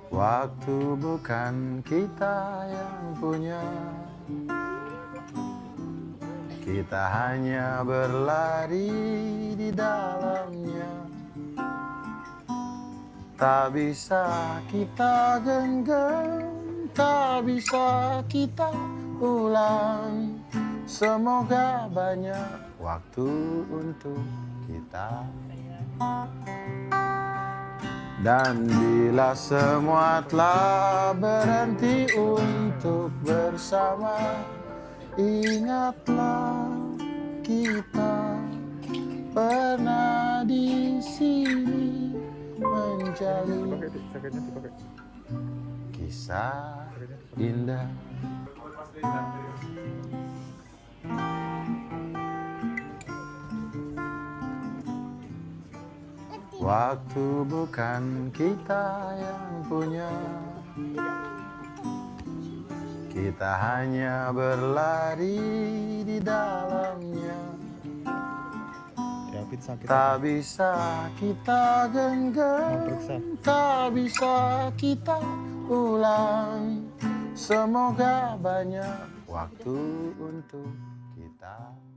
Waktu bukan kita yang punya, kita hanya berlari di dalamnya. Tak bisa kita genggam, tak bisa kita ulang. Semoga banyak waktu untuk kita. Dan bila semua telah berhenti untuk bersama, ingatlah kita pernah di sini menjalin kisah indah. Waktu bukan kita yang punya, kita hanya berlari di dalamnya. Tak bisa kita genggam, tak bisa kita ulang. Semoga banyak waktu untuk kita.